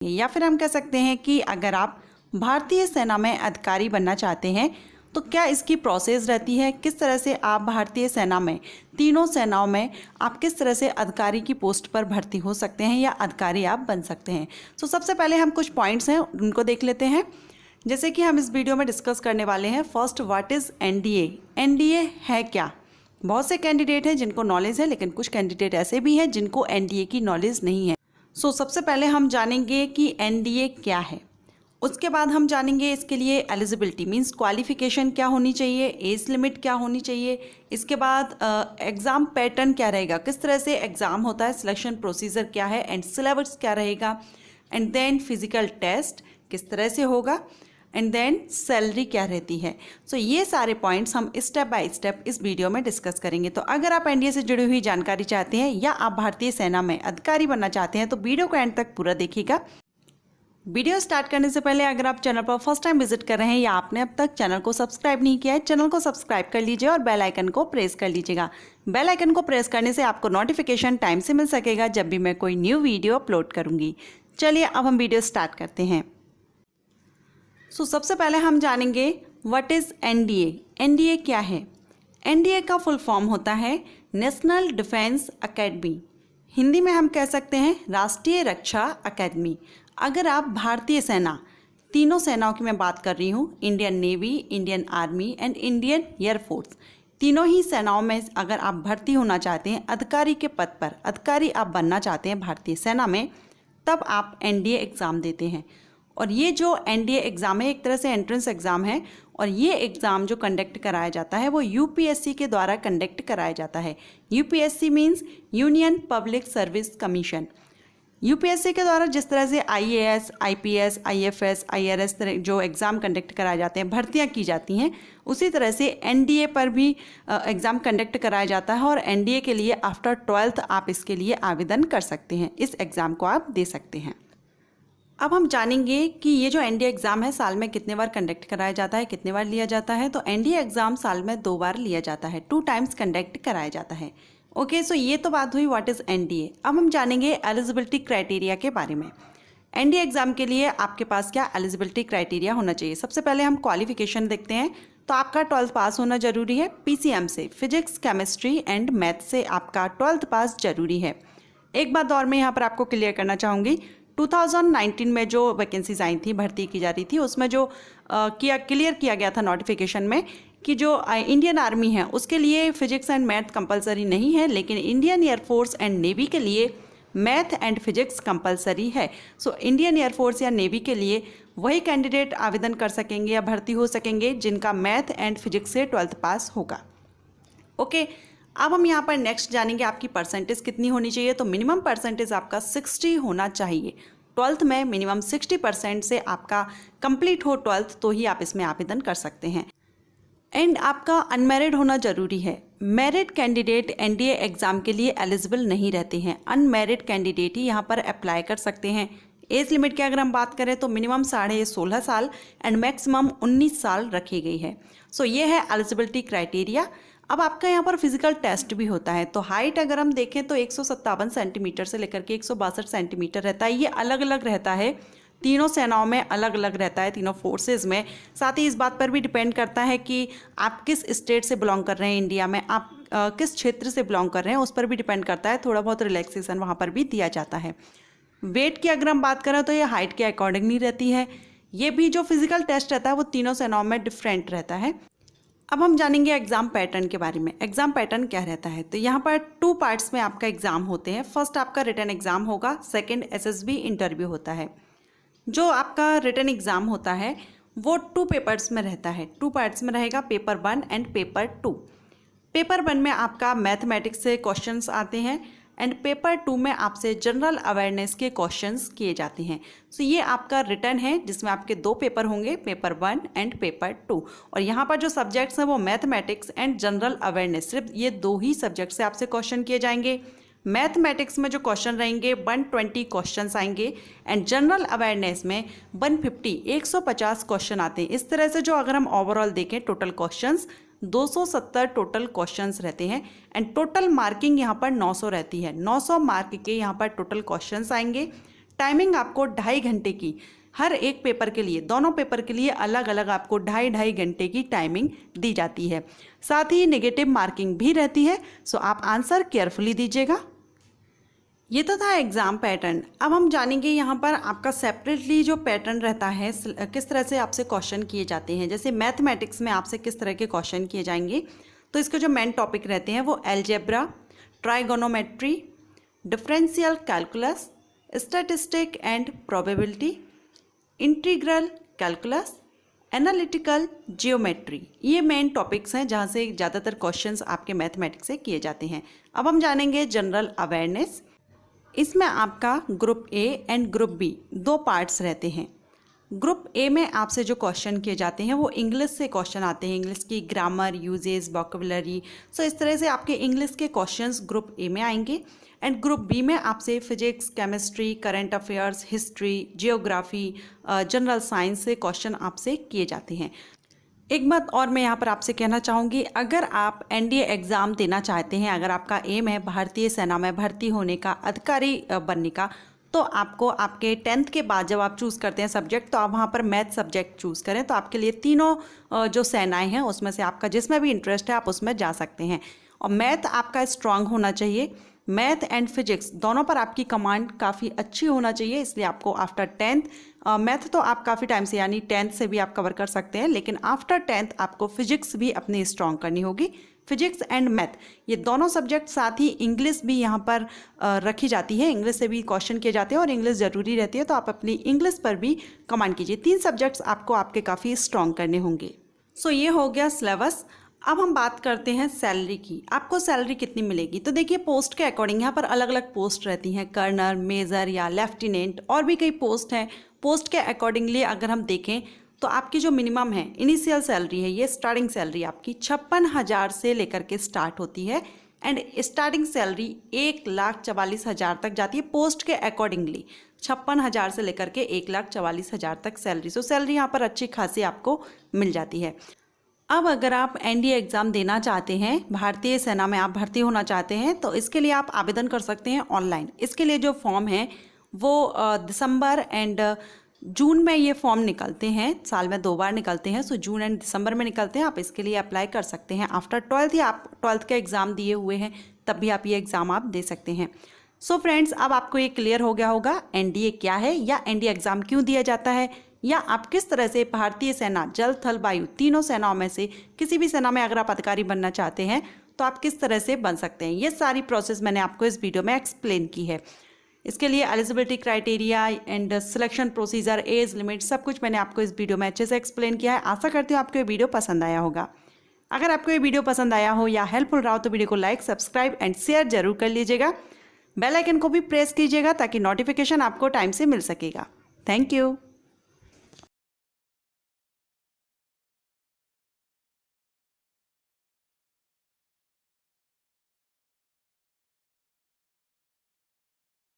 या फिर हम कह सकते हैं कि अगर आप भारतीय सेना में अधिकारी बनना चाहते हैं तो क्या इसकी प्रोसेस रहती है, किस तरह से आप भारतीय सेना में तीनों सेनाओं में आप किस तरह से अधिकारी की पोस्ट पर भर्ती हो सकते हैं या अधिकारी आप बन सकते हैं। तो सबसे पहले हम कुछ पॉइंट्स हैं उनको देख लेते हैं। जैसे कि हम इस वीडियो में डिस्कस करने वाले हैं, first what is NDA. NDA है क्या। बहुत से कैंडिडेट हैं जिनको नॉलेज है, लेकिन कुछ कैंडिडेट ऐसे भी हैं जिनको एनडीए की नॉलेज नहीं है। सबसे पहले हम जानेंगे कि एनडीए क्या है। उसके बाद हम जानेंगे इसके लिए एलिजिबिलिटी मींस क्वालिफिकेशन क्या होनी चाहिए, एज लिमिट क्या होनी चाहिए। इसके बाद एग्ज़ाम पैटर्न क्या रहेगा, किस तरह से एग्ज़ाम होता है, सिलेक्शन प्रोसीजर क्या है एंड सिलेबस क्या रहेगा। एंड देन फिजिकल टेस्ट किस तरह से होगा। एंड देन सैलरी क्या रहती है। ये सारे पॉइंट्स हम स्टेप बाय स्टेप इस वीडियो में डिस्कस करेंगे। तो अगर आप एनडीए से जुड़ी हुई जानकारी चाहते हैं या आप भारतीय सेना में अधिकारी बनना चाहते हैं तो वीडियो को एंड तक पूरा देखिएगा। वीडियो स्टार्ट करने से पहले अगर आप चैनल पर फर्स्ट टाइम विजिट कर रहे हैं या आपने अब तक चैनल को सब्सक्राइब नहीं किया है, चैनल को सब्सक्राइब कर लीजिए और बेल आइकन को प्रेस कर लीजिएगा। बेल आइकन को प्रेस करने से आपको नोटिफिकेशन टाइम से मिल सकेगा जब भी मैं कोई न्यू वीडियो अपलोड करूंगी। चलिए अब हम वीडियो स्टार्ट करते हैं। सबसे पहले हम जानेंगे व्हाट इज़ एनडीए। एनडीए क्या है। एनडीए का फुल फॉर्म होता है नेशनल डिफेंस एकेडमी। हिंदी में हम कह सकते हैं राष्ट्रीय रक्षा अकेदमी। अगर आप भारतीय सेना, तीनों सेनाओं की मैं बात कर रही हूँ, Indian navy, Indian army and Indian air force, तीनों ही सेनाओं में अगर आप भर्ती होना चाहते हैं, अधिकारी के पद पर अधिकारी आप बनना चाहते हैं भारतीय सेना में, तब आप एनडीए एग्ज़ाम देते हैं। और ये जो एनडीए एग्ज़ाम है एक तरह से एंट्रेंस एग्ज़ाम है और ये एग्ज़ाम जो कंडक्ट कराया जाता है वो यूपीएससी के द्वारा कंडक्ट कराया जाता है। UPSC means union public service commission. UPSC के द्वारा जिस तरह से आईएएस, आईपीएस, आईएफएस, आईआरएस जो एग्ज़ाम कंडक्ट कराए जाते हैं, भर्तियां की जाती हैं, उसी तरह से एनडीए पर भी एग्ज़ाम कंडक्ट कराया जाता है। और एनडीए के लिए आफ्टर 12th आप इसके लिए आवेदन कर सकते हैं, इस एग्ज़ाम को आप दे सकते हैं। अब हम जानेंगे कि ये जो एनडीए एग्ज़ाम है साल में कितने बार कंडक्ट कराया जाता है, कितने बार लिया जाता है। तो एनडीए एग्ज़ाम साल में 2 बार लिया जाता है, 2 टाइम्स कंडक्ट कराया जाता है। ओके, ये तो बात हुई व्हाट इज़ एनडीए। अब हम जानेंगे एलिजिबिलिटी क्राइटेरिया के बारे में। एनडीए एग्ज़ाम के लिए आपके पास क्या एलिजिबिलिटी क्राइटेरिया होना चाहिए। सबसे पहले हम क्वालिफिकेशन देखते हैं। तो आपका 12th पास होना जरूरी है। पीसीएम से, फिजिक्स, केमिस्ट्री एंड मैथ से आपका 12th पास जरूरी है। एक बात और मैं यहाँ पर आपको क्लियर करना चाहूँगी, 2019 में जो वैकेंसीज आई थी, भर्ती की जा रही थी, उसमें जो क्लियर किया गया था नोटिफिकेशन में कि जो इंडियन आर्मी है उसके लिए फिजिक्स एंड मैथ कंपलसरी नहीं है, लेकिन इंडियन एयरफोर्स एंड नेवी के लिए मैथ एंड फिजिक्स कंपलसरी है। इंडियन एयरफोर्स या नेवी के लिए वही कैंडिडेट आवेदन कर सकेंगे या भर्ती हो सकेंगे जिनका मैथ एंड फिजिक्स से 12th पास होगा। ओके, अब हम यहाँ पर नेक्स्ट जानेंगे आपकी परसेंटेज कितनी होनी चाहिए। तो मिनिमम परसेंटेज आपका 60 होना चाहिए। 12th में मिनिमम 60% से आपका कंप्लीट हो 12th तो ही आप इसमें आवेदन कर सकते हैं। एंड आपका अनमैरिड होना जरूरी है। मैरिड कैंडिडेट एनडीए एग्ज़ाम के लिए एलिजिबल नहीं रहते हैं, अनमैरिड कैंडिडेट ही यहाँ पर अप्लाई कर सकते हैं। एज लिमिट की अगर हम बात करें तो मिनिमम 16.5 साल एंड मैक्सिमम 19 साल रखी गई है। ये है एलिजिबिलिटी क्राइटेरिया। अब आपका यहाँ पर फिजिकल टेस्ट भी होता है। तो हाइट अगर हम देखें तो 157 सेंटीमीटर से लेकर के 162 सेंटीमीटर रहता है। ये अलग अलग रहता है, तीनों सेनाओं में अलग अलग रहता है, तीनों फोर्सेज में। साथ ही इस बात पर भी डिपेंड करता है कि आप किस स्टेट से बिलोंग कर रहे हैं, इंडिया में आप किस क्षेत्र से बिलोंग कर रहे हैं, उस पर भी डिपेंड करता है। थोड़ा बहुत रिलैक्सेशन वहाँ पर भी दिया जाता है। वेट की अगर हम बात करें तो ये हाइट के अकॉर्डिंग नहीं रहती है। ये भी जो फिजिकल टेस्ट रहता है वो तीनों सेनाओं में डिफरेंट रहता है। अब हम जानेंगे एग्ज़ाम पैटर्न के बारे में। एग्ज़ाम पैटर्न क्या रहता है। तो यहाँ पर 2 पार्ट्स में आपका एग्ज़ाम होते हैं। फर्स्ट आपका रिटन एग्ज़ाम होगा, सेकंड एसएसबी इंटरव्यू होता है। जो आपका रिटन एग्ज़ाम होता है वो 2 पेपर्स में रहता है, 2 पार्ट्स में रहेगा, पेपर 1 एंड पेपर 2। पेपर 1 में आपका मैथमेटिक्स से क्वेश्चंस आते हैं एंड पेपर 2 में आपसे जनरल अवेयरनेस के क्वेश्चंस किए जाते हैं। ये आपका रिटर्न है जिसमें आपके 2 पेपर होंगे, पेपर 1 एंड पेपर 2। और यहाँ पर जो सब्जेक्ट्स हैं वो मैथमेटिक्स एंड जनरल अवेयरनेस, सिर्फ ये 2 ही सब्जेक्ट से आपसे क्वेश्चन किए जाएंगे। मैथमेटिक्स में जो क्वेश्चन रहेंगे 120 क्वेश्चंस आएंगे एंड जनरल अवेयरनेस में 150 क्वेश्चन आते हैं। इस तरह से जो अगर हम ओवरऑल देखें टोटल क्वेश्चंस 270 टोटल क्वेश्चंस रहते हैं एंड टोटल मार्किंग यहाँ पर 900 रहती है। 900 मार्क के यहाँ पर टोटल क्वेश्चंस आएंगे। टाइमिंग आपको 2.5 घंटे की, हर एक पेपर के लिए, दोनों पेपर के लिए अलग अलग आपको 2.5 घंटे की टाइमिंग दी जाती है। साथ ही नेगेटिव मार्किंग भी रहती है, सो आप आंसर केयरफुली दीजिएगा। ये तो था एग्ज़ाम पैटर्न। अब हम जानेंगे यहाँ पर आपका सेपरेटली जो पैटर्न रहता है, किस तरह से आपसे क्वेश्चन किए जाते हैं। जैसे मैथमेटिक्स में आपसे किस तरह के क्वेश्चन किए जाएंगे, तो इसके जो मेन टॉपिक रहते हैं वो algebra, trigonometry, differential calculus, statistic and probability, integral calculus, analytical geometry, ये मेन टॉपिक्स हैं जहाँ से ज़्यादातर क्वेश्चंस आपके मैथमेटिक्स से किए जाते हैं। अब हम जानेंगे जनरल अवेयरनेस। इसमें आपका group A and group B 2 parts रहते हैं। ग्रुप ए में आपसे जो क्वेश्चन किए जाते हैं वो इंग्लिश से क्वेश्चन आते हैं, इंग्लिश की ग्रामर, यूजेस, वोकेबुलरी। सो इस तरह से आपके इंग्लिश के क्वेश्चंस ग्रुप ए में आएंगे। एंड ग्रुप बी में आपसे physics, chemistry, current affairs, history, geography, general science से क्वेश्चन आपसे किए जाते हैं। एक बात और मैं यहाँ पर आपसे कहना चाहूँगी, अगर आप एनडीए एग्ज़ाम देना चाहते हैं, अगर आपका एम है भारतीय सेना में भर्ती होने का, अधिकारी बनने का, तो आपको आपके 10th के बाद जब आप चूज़ करते हैं सब्जेक्ट, तो आप वहाँ पर मैथ सब्जेक्ट चूज़ करें। तो आपके लिए तीनों जो सेनाएं हैं उसमें से आपका जिसमें भी इंटरेस्ट है आप उसमें जा सकते हैं। और मैथ आपका स्ट्रांग होना चाहिए, मैथ एंड फिजिक्स दोनों पर आपकी कमांड काफ़ी अच्छी होना चाहिए। इसलिए आपको आफ्टर 10th, मैथ तो आप काफ़ी टाइम से यानी 10th से भी आप कवर कर सकते हैं, लेकिन आफ्टर 10th आपको फिजिक्स भी अपनी स्ट्रांग करनी होगी। फिजिक्स एंड मैथ ये दोनों सब्जेक्ट, साथ ही इंग्लिश भी यहाँ पर रखी जाती है, इंग्लिश से भी क्वेश्चन किए जाते हैं और इंग्लिश ज़रूरी रहती है, तो आप अपनी इंग्लिश पर भी कमांड कीजिए। 3 सब्जेक्ट्स आपको आपके काफ़ी स्ट्रांग करने होंगे। सो ये हो गया सिलेबस। अब हम बात करते हैं सैलरी की। आपको सैलरी कितनी मिलेगी, तो देखिए पोस्ट के अकॉर्डिंग यहाँ पर अलग अलग पोस्ट रहती हैं, कर्नल, मेजर या लेफ्टिनेंट, और भी कई पोस्ट हैं। पोस्ट के अकॉर्डिंगली अगर हम देखें तो आपकी जो मिनिमम है, इनिशियल सैलरी है, ये स्टार्टिंग सैलरी आपकी 56,000 से लेकर के स्टार्ट होती है। एंड स्टार्टिंग सैलरी 1,44,000 तक जाती है पोस्ट के अकॉर्डिंगली। 56,000 से लेकर के 1,44,000 तक सैलरी। सो सैलरी यहाँ पर अच्छी खासी आपको मिल जाती है। अब अगर आप एनडीए एग्ज़ाम देना चाहते हैं, भारतीय सेना में आप भर्ती होना चाहते हैं, तो इसके लिए आप आवेदन कर सकते हैं ऑनलाइन। इसके लिए जो फॉर्म है वो दिसंबर एंड जून में ये फॉर्म निकलते हैं, साल में 2 बार निकलते हैं। सो जून एंड दिसंबर में निकलते हैं। आप इसके लिए अप्लाई कर सकते हैं आफ्टर 12th, या आप 12th का एग्ज़ाम दिए हुए हैं तब भी आप ये एग्ज़ाम आप दे सकते हैं। सो फ्रेंड्स, अब आपको ये क्लियर हो गया होगा एनडीए क्या है, या एनडीए एग्ज़ाम क्यों दिया जाता है, या आप किस तरह से भारतीय सेना, जल, थल, वायु तीनों सेनाओं में से किसी भी सेना में अगर आप अधिकारी बनना चाहते हैं तो आप किस तरह से बन सकते हैं। ये सारी प्रोसेस मैंने आपको इस वीडियो में एक्सप्लेन की है। इसके लिए eligibility criteria and selection procedure, age limit, सब कुछ मैंने आपको इस वीडियो में अच्छे से एक्सप्लेन किया है। आशा करती हूँ आपको ये वीडियो पसंद आया होगा। अगर आपको ये वीडियो पसंद आया हो या हेल्पफुल रहा हो तो वीडियो को लाइक, सब्सक्राइब एंड शेयर जरूर कर लीजिएगा। बेल आइकन को भी प्रेस कीजिएगा ताकि नोटिफिकेशन आपको टाइम से मिल सकेगा। Thank you.